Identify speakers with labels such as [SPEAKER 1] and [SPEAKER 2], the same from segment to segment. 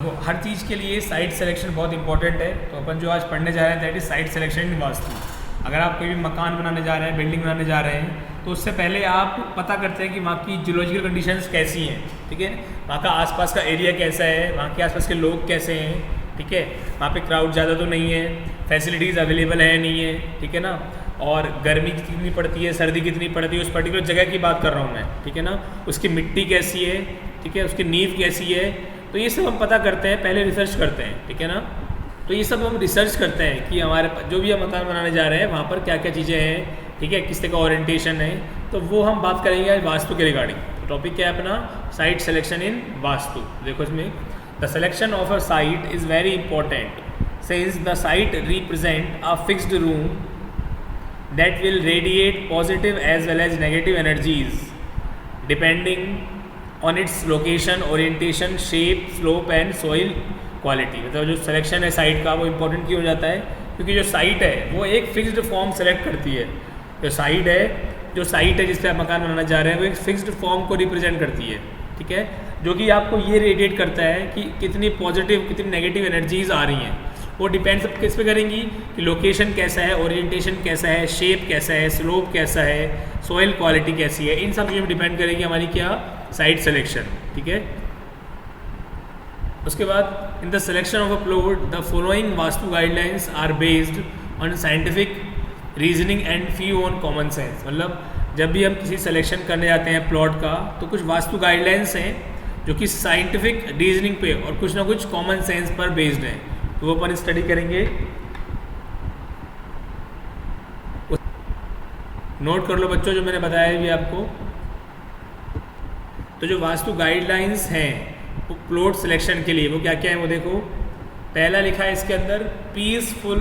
[SPEAKER 1] तो हर चीज़ के लिए साइट सिलेक्शन बहुत इंपॉर्टेंट है। तो अपन जो आज पढ़ने जा रहे हैं that is site selection in vastu. अगर आप कोई भी मकान बनाने जा रहे हैं, बिल्डिंग बनाने जा रहे हैं, तो उससे पहले आप पता करते हैं कि वहाँ की जियोलॉजिकल कंडीशंस कैसी हैं, ठीक है। वहाँ का आसपास का एरिया कैसा है, वहाँ के आसपास के लोग कैसे हैं, ठीक है। वहाँ पे क्राउड ज़्यादा तो नहीं है, फैसिलिटीज़ अवेलेबल है नहीं है, ठीक है ना। और गर्मी कितनी पड़ती है, सर्दी कितनी पड़ती है, उस पर्टिकुलर जगह की बात कर रहा हूँ मैं, ठीक है ना। उसकी मिट्टी कैसी है, ठीक है, उसकी नींव कैसी है, तो ये सब हम पता करते हैं, पहले रिसर्च करते हैं, ठीक है ना। तो ये सब हम रिसर्च करते हैं कि हमारे जो भी हम मकान बनाने जा रहे हैं वहाँ पर क्या क्या चीज़ें हैं, ठीक है, किस तरह का ओरिएंटेशन है। तो वो हम बात करेंगे आज वास्तु के रिगार्डिंग। तो टॉपिक क्या है अपना, साइट सिलेक्शन इन वास्तु। देखो इसमें the selection of a site is very important since the site represent a fixed room that will radiate positive as well as negative energies depending on its location, orientation, shape, slope and soil quality। मतलब जो selection है site का वो important क्यों हो जाता है, क्योंकि जो साइट है वो एक फिक्स्ड फॉर्म सेलेक्ट करती है। जो साइट है जिस पर आप मकान बनाना जा रहे हैं वो एक फिक्स्ड फॉर्म को रिप्रेजेंट करती है, ठीक है, जो कि आपको ये रेडिएट करता है कि कितनी पॉजिटिव कितनी नेगेटिव एनर्जीज आ रही हैं। वो डिपेंड सब किस पे करेंगी कि लोकेशन कैसा है, ओरिएंटेशन कैसा है, शेप कैसा है, स्लोप कैसा है, सॉइल क्वालिटी कैसी है, इन सब चीज़ों पर डिपेंड करेगी हमारी क्या साइट सिलेक्शन, ठीक है। उसके बाद in the selection of a plot the following vastu guidelines are based on scientific reasoning and few on common sense. मतलब जब भी हम किसी सिलेक्शन करने जाते हैं प्लॉट का तो कुछ वास्तु गाइडलाइंस हैं जो कि साइंटिफिक रीजनिंग पे और कुछ ना कुछ कॉमन सेंस पर बेस्ड हैं, तो वो अपन स्टडी करेंगे। नोट कर लो बच्चों जो मैंने बताया भी आपको। तो जो वास्तु गाइडलाइंस हैं वो प्लॉट सिलेक्शन के लिए वो क्या क्या है वो देखो। पहला लिखा है इसके अंदर, peaceful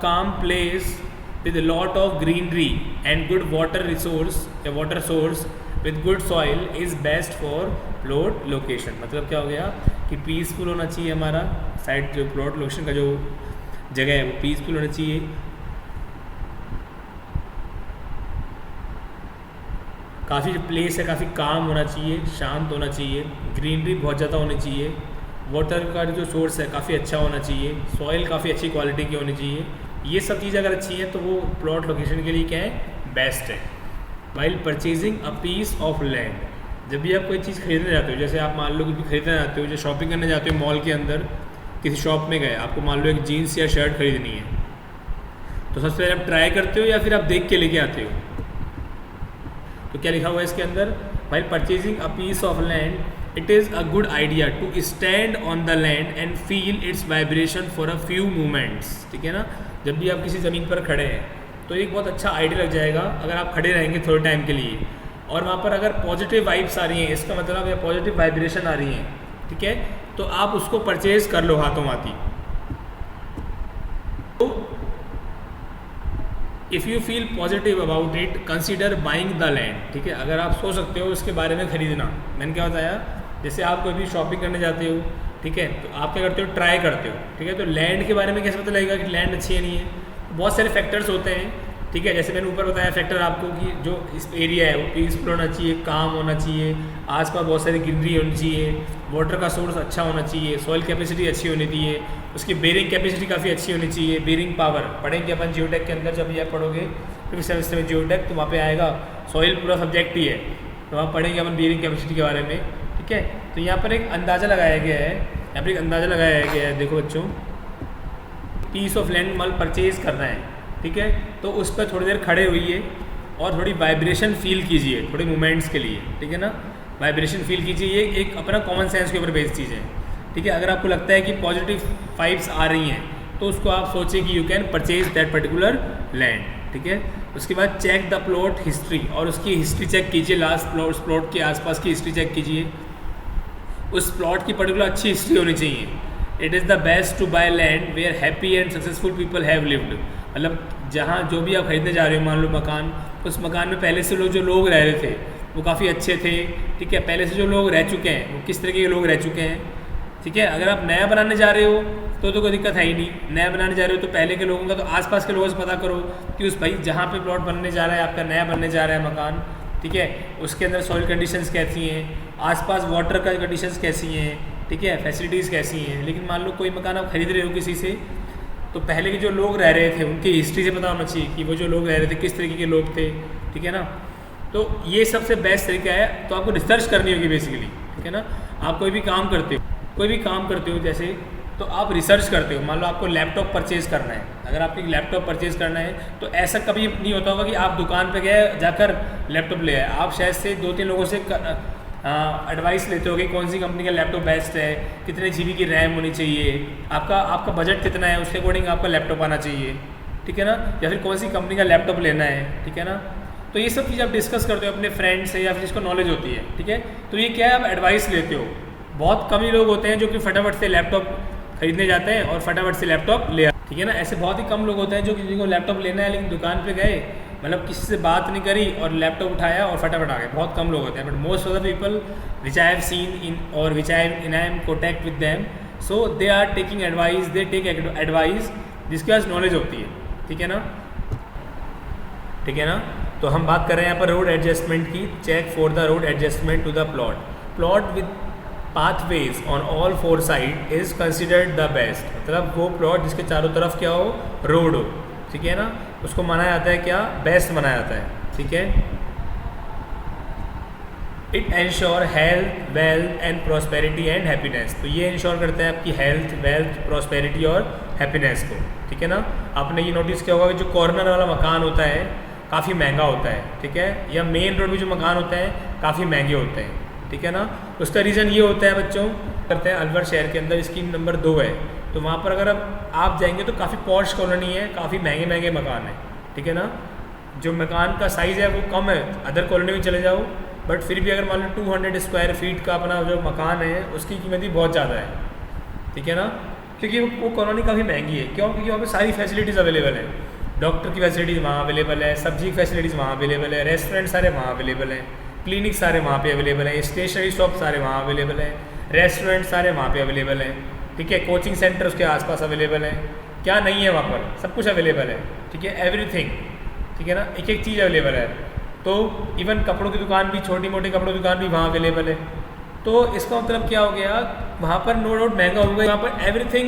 [SPEAKER 1] calm place with lot of greenery and good water resource या water source with good soil is best for plot location. मतलब क्या हो गया कि पीसफुल होना चाहिए हमारा साइट, जो प्लॉट लोकेशन का जो जगह है वो पीसफुल होना चाहिए। काफ़ी जो प्लेस है काफ़ी काम होना चाहिए, शांत होना चाहिए, ग्रीनरी बहुत ज़्यादा होनी चाहिए, वाटर का जो सोर्स है काफ़ी अच्छा होना चाहिए, सॉइल काफ़ी अच्छी क्वालिटी की होनी चाहिए। ये सब चीज़ें अगर अच्छी हैं तो वो प्लॉट लोकेशन के लिए क्या है, बेस्ट है। While purchasing a piece of land, जब भी आप कोई चीज़ खरीदने जाते हो, जैसे आप मान लो कि खरीदने जाते हो, जो शॉपिंग करने जाते हो मॉल के अंदर, किसी शॉप में गए, आपको मान लो एक जीन्स या शर्ट खरीदनी है, तो सबसे पहले आप ट्राई करते हो या फिर आप देख के लेके आते हो। तो क्या लिखा हुआ है इसके अंदर, while purchasing a piece of land it is a good idea to stand on the land and feel its vibration for a few moments, ठीक है ना। जब भी आप किसी ज़मीन पर खड़े हैं तो एक बहुत अच्छा आइडिया लग जाएगा अगर आप खड़े रहेंगे थोड़े टाइम के लिए, और वहाँ पर अगर पॉजिटिव वाइब्स आ रही हैं, इसका मतलब या पॉजिटिव वाइब्रेशन आ रही हैं, ठीक है, तो आप उसको परचेज कर लो हाथों हाथी। तो if you feel positive about it consider buying the land, ठीक है। अगर आप सोच सकते हो इसके बारे में खरीदना, मैंने क्या बताया, जैसे आप कोई भी शॉपिंग करने जाते हो, ठीक है, तो आप क्या करते हो, ट्राई करते हो, ठीक है। तो लैंड के बारे में कैसे पता लगेगा कि लैंड अच्छी है नहीं है, तो बहुत सारे फैक्टर्स होते हैं, ठीक है। जैसे मैंने ऊपर बताया फैक्टर आपको कि जो इस एरिया है वो पीसफुल होना चाहिए, काम होना चाहिए, आसपास बहुत सारी ग्रीनरी होनी चाहिए, वाटर का सोर्स अच्छा होना चाहिए, सॉइल कैपेसिटी अच्छी होनी चाहिए, उसकी बेरिंग कैपेसिटी काफ़ी अच्छी होनी चाहिए, बेरिंग पावर पढ़ेंगे अपन जियोटेक के अंदर, जब ये आप पढ़ोगे फिर सेमेस्टर में जियोटेक, तो वहाँ पे आएगा सॉइल पूरा सब्जेक्ट ही है, तो वहाँ पढ़ेंगे अपन बेरिंग कैपेसिटी के बारे में, ठीक है। तो यहाँ पर एक अंदाज़ा लगाया गया है, यहाँ पर एक अंदाज़ा लगाया गया है, देखो बच्चों, पीस ऑफ लैंड माल परचेज करना है, ठीक है, तो उस पर थोड़ी देर खड़े हुइए और थोड़ी वाइब्रेशन फील कीजिए थोड़े मोमेंट्स के लिए, ठीक है ना। वाइब्रेशन फील कीजिए, ये एक अपना कॉमन सेंस के ऊपर बेस्ड चीज़ है, ठीक है। अगर आपको लगता है कि पॉजिटिव वाइब्स आ रही हैं तो उसको आप सोचिए कि you can purchase that particular land, ठीक है। उसके बाद चेक द प्लॉट हिस्ट्री, और उसकी हिस्ट्री चेक कीजिए, लास्ट प्लॉट उस प्लॉट के आसपास की हिस्ट्री चेक कीजिए, उस प्लॉट की पर्टिकुलर अच्छी हिस्ट्री होनी चाहिए। It is the best to buy land where happy and successful people have lived, मतलब जहाँ जो भी आप खरीदने जा रहे हो, मान लो मकान, उस मकान में पहले से जो लोग रह रहे थे वो काफ़ी अच्छे थे, ठीक है, पहले से जो लोग रह चुके हैं वो किस तरीके के लोग रह चुके हैं, ठीक है। अगर आप नया बनाने जा रहे हो तो कोई दिक्कत है ही नहीं, नया बनाने जा रहे हो तो पहले के लोगों का, तो आसपास के लोगों से पता करो कि उस भाई जहाँ पे प्लॉट बनने जा रहा है, आपका नया बनने जा रहा है मकान, ठीक है, उसके अंदर सॉइल कंडीशंस कैसी हैं, आसपास वाटर का कंडीशंस कैसी हैं, ठीक है, फैसिलिटीज़ कैसी हैं। लेकिन मान लो कोई मकान आप खरीद रहे हो किसी से, तो पहले के जो लोग रह रहे थे उनकी हिस्ट्री से पता होना चाहिए कि वो जो लोग रह रहे थे किस तरीके के लोग थे, ठीक है ना। तो ये सबसे बेस्ट तरीका है। तो आपको रिसर्च करनी होगी बेसिकली, ठीक है ना। आप कोई भी काम करते हो जैसे, तो आप रिसर्च करते हो। मान लो आपको लैपटॉप परचेज़ करना है, अगर आपको लैपटॉप परचेज़ करना है तो ऐसा कभी नहीं होता होगा कि आप दुकान पे गए जाकर लैपटॉप ले आए। आप शायद से 2-3 लोगों से एडवाइस लेते हो कि कौन सी कंपनी का लैपटॉप बेस्ट है, कितने GB की रैम होनी चाहिए, आपका बजट कितना है, उसके अकॉर्डिंग आपका लैपटॉप आना चाहिए, ठीक है ना। या फिर कौन सी कंपनी का लैपटॉप लेना है, ठीक है ना। तो ये सब चीज़ आप डिस्कस करते हो अपने फ्रेंड से या फिर जिसको नॉलेज होती है, ठीक है। तो ये क्या है, आप एडवाइस लेते हो। बहुत कम ही लोग होते हैं जो कि फटाफट से लैपटॉप खरीदने जाते हैं और फटाफट से लैपटॉप ले आते हैं, ठीक है ना। ऐसे बहुत ही कम लोग होते हैं जो किसी को लैपटॉप लेना है लेकिन दुकान पे गए, मतलब किसी से बात नहीं करी और लैपटॉप उठाया और फटाफट आ गए। बहुत कम लोग होते हैं, but most of the people which I have seen in और which I am contact with them, so they are taking advice, they take advice जिसके पास नॉलेज होती है, ठीक है ना, ठीक है ना। तो हम बात कर रहे हैं यहाँ पर रोड एडजस्टमेंट की। Check for the road adjustment to the plot with pathways on all 4 side is considered the best. मतलब वो प्लॉट जिसके चारों तरफ क्या हो, रोड हो, ठीक है ना, उसको माना जाता है क्या, बेस्ट माना जाता है, ठीक है। It ensure health, wealth and prosperity and happiness. तो ये इंश्योर करता है आपकी हेल्थ, वेल्थ, प्रॉस्पेरिटी और हैप्पीनेस को, ठीक है ना। आपने ये नोटिस किया होगा कि जो कॉर्नर वाला मकान होता है काफ़ी महंगा होता है, ठीक है, या मेन रोड में जो मकान होते हैं काफ़ी महंगे होते हैं, ठीक है ना। उसका रीज़न ये होता है बच्चों, करते हैं अलवर शहर के अंदर स्कीम नंबर 2 है, तो वहाँ पर अगर आप जाएंगे तो काफ़ी पॉश कॉलोनी है, काफ़ी महंगे महंगे मकान है, ठीक है ना। जो मकान का साइज़ है वो कम है, अदर कॉलोनी में चले जाओ, बट फिर भी अगर मान लो 200 स्क्वायर फीट का अपना जो मकान है उसकी कीमत भी बहुत ज़्यादा है, ठीक है ना। क्योंकि वो कॉलोनी काफ़ी महंगी है। क्यों? क्योंकि वहाँ पर सारी फैसिलिटीज़ अवेलेबल है। डॉक्टर की फैसिलिटीज़ वहाँ अवेलेबल है, सब्जी की फैसिलिटीज़ वहाँ अवेलेबल है, रेस्टोरेंट सारे वहाँ अवेलेबल हैं, क्लिनिक सारे वहाँ पे अवेलेबल है, स्टेशनरी शॉप सारे वहाँ अवेलेबल है, रेस्टोरेंट सारे वहाँ पे अवेलेबल हैं, ठीक है। कोचिंग सेंटर उसके आसपास अवेलेबल है। क्या नहीं है वहाँ पर, सब कुछ अवेलेबल है, ठीक है, एवरीथिंग, ठीक है ना, एक एक चीज़ अवेलेबल है। तो इवन कपड़ों की दुकान भी, छोटी मोटी कपड़ों की दुकान भी वहाँ अवेलेबल है। तो इसका मतलब क्या हो गया, वहाँ पर नो डाउट महंगा होगा, यहाँ पर एवरीथिंग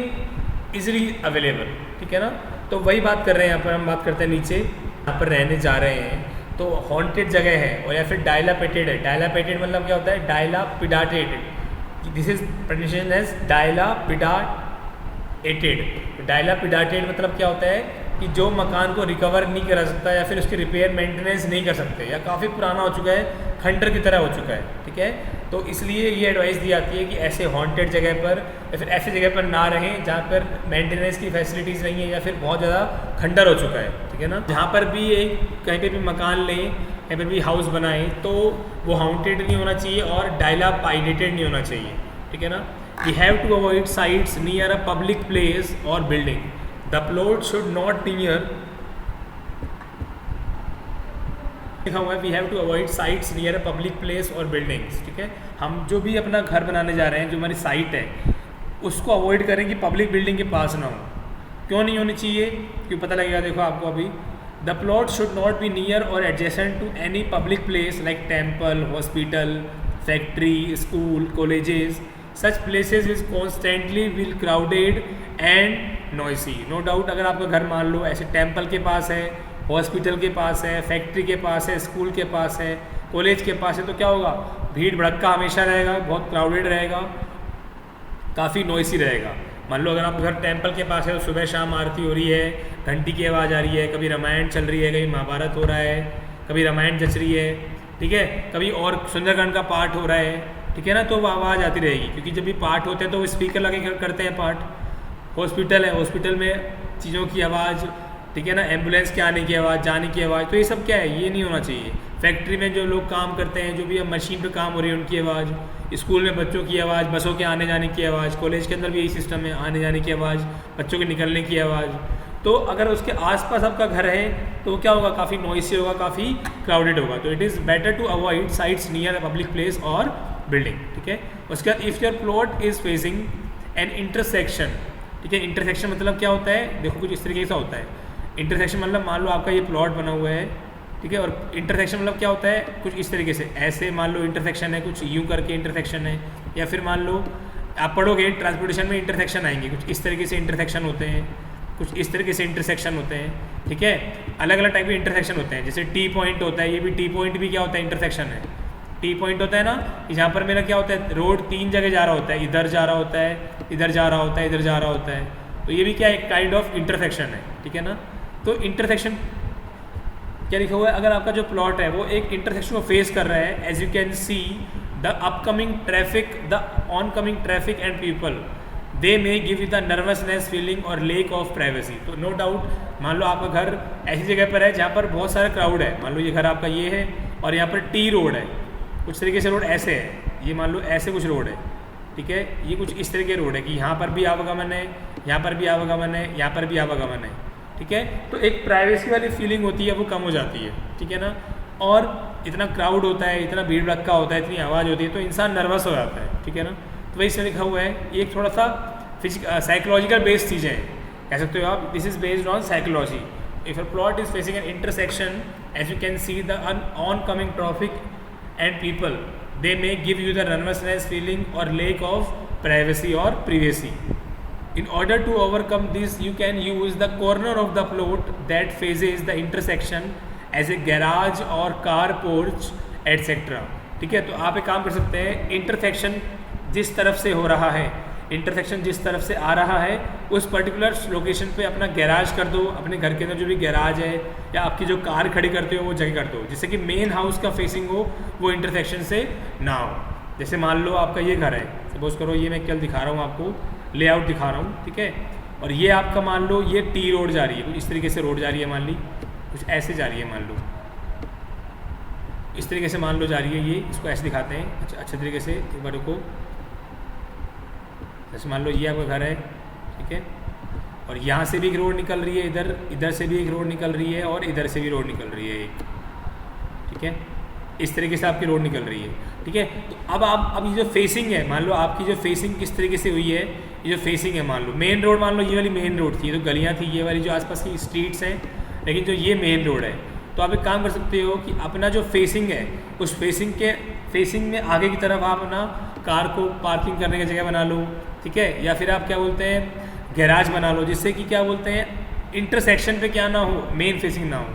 [SPEAKER 1] इजीली अवेलेबल, ठीक है ना। तो वही बात कर रहे हैं यहाँ पर, हम बात करते हैं नीचे यहाँ पर रहने जा रहे हैं तो हॉन्टेड जगह है और या फिर डायलापेटेड है। डायलापेटेड मतलब क्या होता है, डायलापिडाटेड, दिस इज प्रोनाउंसिएशन एज डायलापिडाटेड। डायलापिडाटेड मतलब क्या होता है कि जो मकान को रिकवर नहीं करा सकता या फिर उसकी रिपेयर मेंटेनेंस नहीं कर सकते या काफ़ी पुराना हो चुका है, खंडर की तरह हो चुका है, ठीक है। तो इसलिए ये एडवाइस दी जाती है कि ऐसे हॉन्टेड जगह पर या फिर ऐसी जगह पर ना रहें जहाँ पर मेंटेनेंस की फैसिलिटीज़ नहीं है या फिर बहुत ज़्यादा खंडर हो चुका है, ठीक है ना। जहाँ पर भी एक कहीं पे भी मकान लें, कहीं पर भी हाउस बनाएं तो वो हॉन्टेड नहीं होना चाहिए और डायलापाइडेटेड नहीं होना चाहिए, ठीक है ना। We have to avoid sites near a public place और building. The plot should not near, लिखा हुआ है we have to avoid sites near a public place और बिल्डिंग्स, ठीक है। हम जो भी अपना घर बनाने जा रहे हैं, जो हमारी साइट है, उसको अवॉइड करें कि पब्लिक बिल्डिंग के पास ना हो। क्यों नहीं होनी चाहिए, क्यों पता लगेगा, देखो आपको अभी। The plot should not be near और adjacent to any public place like temple, hospital, factory, school, colleges. Such places is constantly will crowded and noisy. No doubt अगर आपका घर मान लो ऐसे टेम्पल के पास है, हॉस्पिटल के पास है, फैक्ट्री के पास है, स्कूल के पास है, कॉलेज के पास है, तो क्या होगा, भीड़ भड़क्का हमेशा रहेगा, बहुत क्राउडेड रहेगा, काफ़ी नॉइसी रहेगा। मान लो अगर आप घर टेम्पल के पास है तो सुबह शाम आरती हो रही है, घंटी की आवाज़ आ रही है, कभी रामायण चल रही है, कभी महाभारत हो रहा है, कभी रामायण जच रही है, ठीक है, कभी और सुंदरकांड का पाठ हो रहा है, ठीक है ना। तो वो आवाज़ आती रहेगी क्योंकि जब भी पाठ होते हैं तो वो स्पीकर लगे करते हैं पाठ। हॉस्पिटल है, हॉस्पिटल में चीज़ों की आवाज़, ठीक है ना, एम्बुलेंस के आने की आवाज़, जाने की आवाज़, तो ये सब क्या है, ये नहीं होना चाहिए। फैक्ट्री में जो लोग काम करते हैं, जो भी अब मशीन पे काम हो रही है, उनकी आवाज़, स्कूल में बच्चों की आवाज़, बसों के आने जाने की आवाज़, कॉलेज के अंदर भी यही सिस्टम है, आने जाने की आवाज़, बच्चों के निकलने की आवाज़। तो अगर उसके आसपास आपका घर है तो क्या होगा, काफ़ी नॉइसी होगा, काफ़ी क्राउडेड होगा। तो it is better to avoid sites near a public place और बिल्डिंग, ठीक है। उसके बाद if your plot is facing an intersection, ठीक है। इंटरसेक्शन मतलब क्या होता है, देखो कुछ इस तरीके से होता है। इंटरसेक्शन मतलब मान लो आपका ये प्लॉट बना हुआ है, ठीक है, और इंटरसेक्शन मतलब क्या होता है, कुछ इस तरीके से, ऐसे मान लो इंटरसेक्शन है, कुछ यूं करके इंटरसेक्शन है, या फिर मान लो आप पढ़ोगे ट्रांसपोर्टेशन में इंटरसेक्शन आएंगे, कुछ इस तरीके से इंटरसेक्शन होते हैं, कुछ इस तरीके से इंटरसेक्शन होते हैं, ठीक है। अलग अलग टाइप के इंटरसेक्शन होते हैं, जैसे टी पॉइंट होता है, ये भी टी पॉइंट भी क्या होता है, इंटरसेक्शन है। टी पॉइंट होता है ना, जहाँ पर मेरा क्या होता है, रोड 3 जगह जा रहा होता है, इधर जा रहा होता है, इधर जा रहा होता है, इधर जा रहा होता है, तो ये भी क्या एक काइंड ऑफ इंटरसेक्शन है, ठीक है ना। तो इंटरसेक्शन क्या लिखा हुआ है, अगर आपका जो प्लॉट है वो एक इंटरसेक्शन को फेस कर रहा है, as you can see the upcoming traffic, the oncoming traffic and people, they may give you the nervousness feeling और लेक ऑफ प्राइवेसी। तो नो डाउट मान लो आपका घर ऐसी जगह पर है जहाँ पर बहुत सारा क्राउड है, मान लो ये घर आपका ये है और यहाँ पर टी रोड है, कुछ तरीके से रोड ऐसे है, ये मान लो ऐसे कुछ रोड है, ठीक है, ये कुछ इस तरह के रोड है कि यहाँ पर भी आवागमन है, यहाँ पर भी आवागमन है, यहाँ पर भी आवागमन है, ठीक है। तो एक प्राइवेसी वाली फीलिंग होती है वो कम हो जाती है, ठीक है ना। और इतना क्राउड होता है, इतना भीड़ भड़का होता है, इतनी आवाज़ होती है, तो इंसान नर्वस हो जाता है, ठीक है ना। तो वही से लिखा हुआ है, ये एक थोड़ा सा साइकोलॉजिकल बेस्ड चीज़ें हैं, कह सकते हो आप, this is based on psychology. If a plot is facing an intersection, as you can see the oncoming traffic and people, they may give you the nervousness feeling or lack of privacy or privacy. In order to overcome this, you can use the corner of the plot that faces the intersection as a garage or car porch etc. ठीक है, तो आप एक काम कर सकते हैं, intersection जिस तरफ से हो रहा है, इंटरसेक्शन जिस तरफ से आ रहा है, उस पर्टिकुलर लोकेशन पे अपना गैराज कर दो, अपने घर के अंदर जो भी गैराज है या आपकी जो कार खड़ी करते हो वो जगह कर दो, जिससे कि मेन हाउस का फेसिंग हो वो इंटरसेक्शन से ना हो। जैसे मान लो आपका ये घर है, सपोज करो, ये मैं कल दिखा रहा हूँ आपको, लेआउट दिखा रहा हूँ, ठीक है, और ये आपका मान लो ये टी रोड जा रही है, कुछ इस तरीके से रोड जा रही है, मान ली कुछ ऐसे जा रही है, मान लो इस तरीके से मान लो जा रही है, ये इसको ऐसे दिखाते हैं, अच्छा अच्छे तरीके से एक बार को, जैसे मान लो ये आपका घर है, ठीक है, और यहाँ से भी एक रोड निकल रही है, इधर से भी एक रोड निकल रही है, और इधर से भी रोड निकल रही है एक, ठीक है, इस तरीके से आपकी रोड निकल रही है, ठीक है। तो अब ये जो फेसिंग है, मान लो आपकी जो फेसिंग किस तरीके से हुई है, ये जो फेसिंग है, मान लो मेन रोड, मान लो ये वाली मेन रोड थी, ये तो गलियाँ थी, ये वाली जो आसपास की स्ट्रीट्स हैं, लेकिन जो ये मेन रोड है, तो आप एक काम कर सकते हो कि अपना जो फेसिंग है, उस फेसिंग में आगे की तरफ आप अपना कार को पार्किंग करने की जगह बना लो, ठीक है, या फिर आप क्या बोलते हैं गैराज बना लो, जिससे कि क्या बोलते हैं इंटरसेक्शन पे क्या ना हो, मेन फेसिंग ना हो,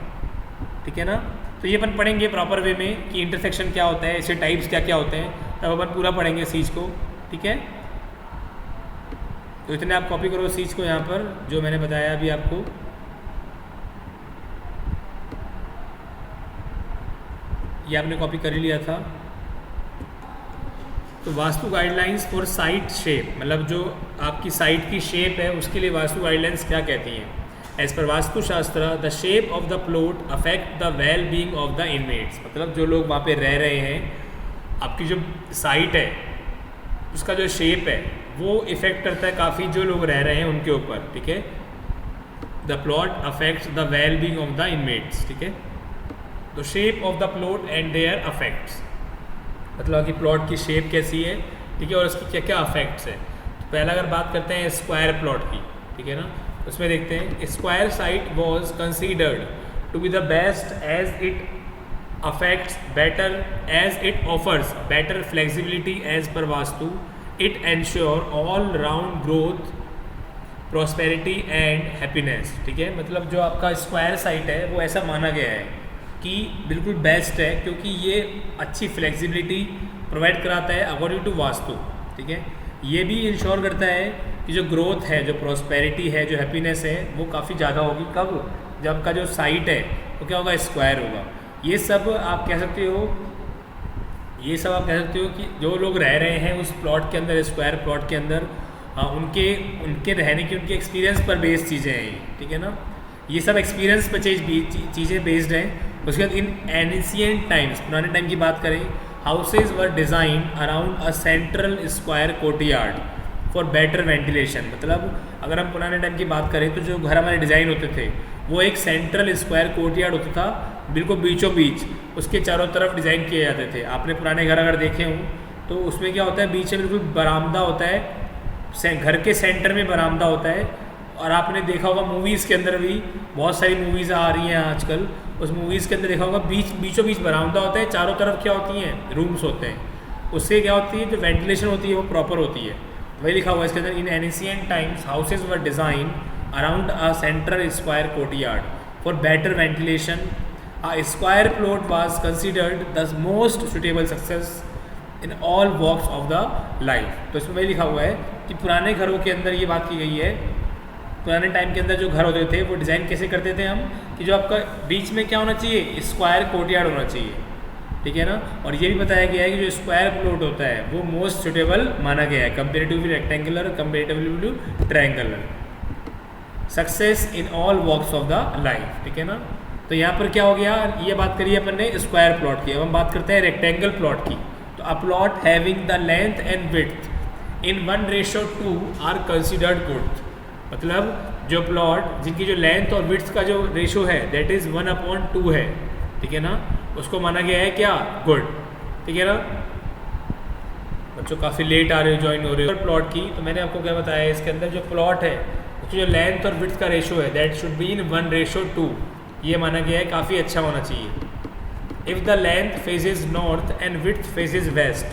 [SPEAKER 1] ठीक है ना। तो ये अपन पढ़ेंगे प्रॉपर वे में कि इंटरसेक्शन क्या होता है, इसके टाइप्स क्या क्या होते हैं, तब अपन पूरा पढ़ेंगे इस चीज़ को, ठीक है। तो इतने आप कॉपी करो इस चीज़ को यहाँ पर जो मैंने बताया अभी आपको। ये आपने कॉपी कर ही लिया था। तो vastu guidelines for site shape, मतलब जो आपकी साइट की शेप है उसके लिए वास्तु गाइडलाइंस क्या कहती हैं। As per Vastushastra the shape of the plot affect the well being of the inmates, मतलब जो लोग वहाँ पे रह रहे हैं, आपकी जो साइट है उसका जो शेप है वो इफ़ेक्ट करता है काफ़ी जो लोग रह रहे हैं उनके ऊपर, ठीक है। The plot affects the well being of the inmates, ठीक है। तो shape of the plot and their affects, मतलब कि प्लॉट की शेप कैसी है, ठीक है, और उसकी क्या क्या अफेक्ट्स है। तो पहला अगर बात करते हैं स्क्वायर प्लॉट की, ठीक है ना, उसमें देखते हैं square site was considered to be the best as it affects better, as it offers better flexibility as per Vastu, it ensure all round growth prosperity and happiness, ठीक है। मतलब जो आपका स्क्वायर साइट है वो ऐसा माना गया है कि बिल्कुल बेस्ट है, क्योंकि ये अच्छी फ्लेक्सिबिलिटी प्रोवाइड कराता है अकॉर्डिंग टू वास्तु, ठीक है। ये भी इंश्योर करता है कि जो ग्रोथ है, जो प्रॉस्पेरिटी है, जो हैप्पीनेस है वो काफ़ी ज़्यादा होगी, कब, जब आपका जो साइट है वो क्या होगा, स्क्वायर होगा। ये सब आप कह सकते हो, ये सब आप कह सकते हो कि जो लोग रह रहे हैं उस प्लॉट के अंदर, स्क्वायर प्लॉट के अंदर, उनके रहने की, उनके एक्सपीरियंस पर बेस्ड चीज़ें हैं ये, ठीक है ना। ये सब एक्सपीरियंस पर चीज़ें बेस्ड हैं। उसके बाद इन एंशिएंट टाइम्स, पुराने टाइम की बात करें, houses were design around a central square courtyard for better ventilation, मतलब अगर हम पुराने टाइम की बात करें तो जो घर हमारे डिज़ाइन होते थे वो एक सेंट्रल स्क्वायर कोर्टयार्ड होता था, बिल्कुल बीचों बीच, उसके चारों तरफ डिज़ाइन किए जाते थे। आपने पुराने घर अगर देखे हों तो उसमें क्या होता है, बीच में बिल्कुल बरामदा होता है, घर के सेंटर में बरामदा होता है। और आपने देखा होगा मूवीज़ के अंदर भी, बहुत सारी मूवीज़ आ रही हैं आजकल, उस मूवीज़ के अंदर देखा होगा बीचों बीच बरामदा होता है, चारों तरफ क्या होती हैं, रूम्स होते हैं। उससे क्या होती है, जो वेंटिलेशन होती है वो प्रॉपर होती है। वही लिखा हुआ है इसके अंदर, in ancient times houses were design around a central square courtyard for better ventilation. A square plot was considered the most suitable success in all walks of the life. तो इसमें वही लिखा हुआ है कि पुराने घरों के अंदर ये बात की गई है, पुराने टाइम के अंदर जो घर होते थे वो डिज़ाइन कैसे करते थे हम, कि जो आपका बीच में क्या होना चाहिए, स्क्वायर कोर्टयार्ड होना चाहिए, ठीक है ना। और ये भी बताया गया है कि जो स्क्वायर प्लॉट होता है वो मोस्ट सुटेबल माना गया है comparatively rectangular, comparatively triangular, success in all walks of the life, ठीक है ना। तो यहाँ पर क्या हो गया, ये बात करी अपन ने स्क्वायर प्लॉट की, अब हम बात करते हैं रेक्टेंगल प्लॉट की। तो a plot having the length and width in 1:2 are considered good. मतलब जो प्लॉट जिनकी जो लेंथ और विड्थ का जो रेशो है दैट इज़ 1/2 है, ठीक है ना, उसको माना गया है क्या, गुड, ठीक है ना। बच्चों काफ़ी लेट आ रहे हो, ज्वाइन हो रहे हो प्लॉट की, तो मैंने आपको क्या बताया है इसके अंदर जो प्लॉट है उसकी जो लेंथ और विड्थ का रेशो है दैट शुड बी इन 1:2, ये माना गया है काफ़ी अच्छा होना चाहिए। If the length faces north and width faces west,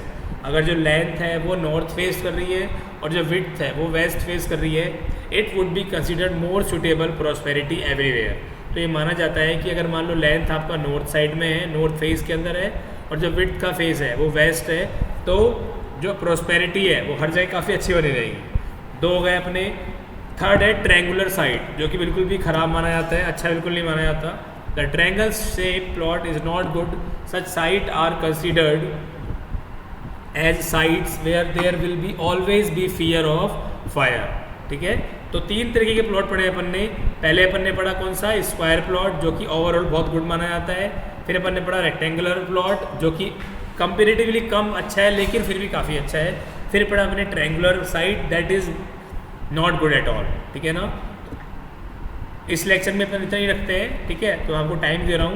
[SPEAKER 1] अगर जो लेंथ है वो नॉर्थ फेस कर रही है और जो विड्थ है वो वेस्ट फेस कर रही है, it would be considered more suitable prosperity everywhere. तो ये माना जाता है कि अगर मान लो लेंथ आपका नॉर्थ साइड में है, नॉर्थ फेस के अंदर है, और जो विड्थ का फेस है वो वेस्ट है, तो जो प्रॉस्पेरिटी है वो हर जगह काफ़ी अच्छी बनी रहेगी। दो हो गए अपने। थर्ड है ट्रायंगुलर साइड, जो कि बिल्कुल भी ख़राब माना जाता है, अच्छा बिल्कुल नहीं माना जाता। The triangle shape plot is not good, such site are considered as sites where there will be always be fear of fire, ठीक है। तो 3 तरीके के प्लॉट पढ़े अपन ने। पहले अपन ने पढ़ा कौन सा, स्क्वायर प्लॉट, जो कि ओवरऑल बहुत गुड माना जाता है। फिर अपन ने पढ़ा रेक्टेंगुलर प्लॉट, जो कि कंपेरेटिवली कम अच्छा है लेकिन फिर भी काफ़ी अच्छा है। फिर पढ़ा हमने triangular side that is not good at all, ठीक है ना। इस लेक्चर में अपन इतना ही रखते हैं, ठीक है। तो आपको टाइम दे रहा हूँ।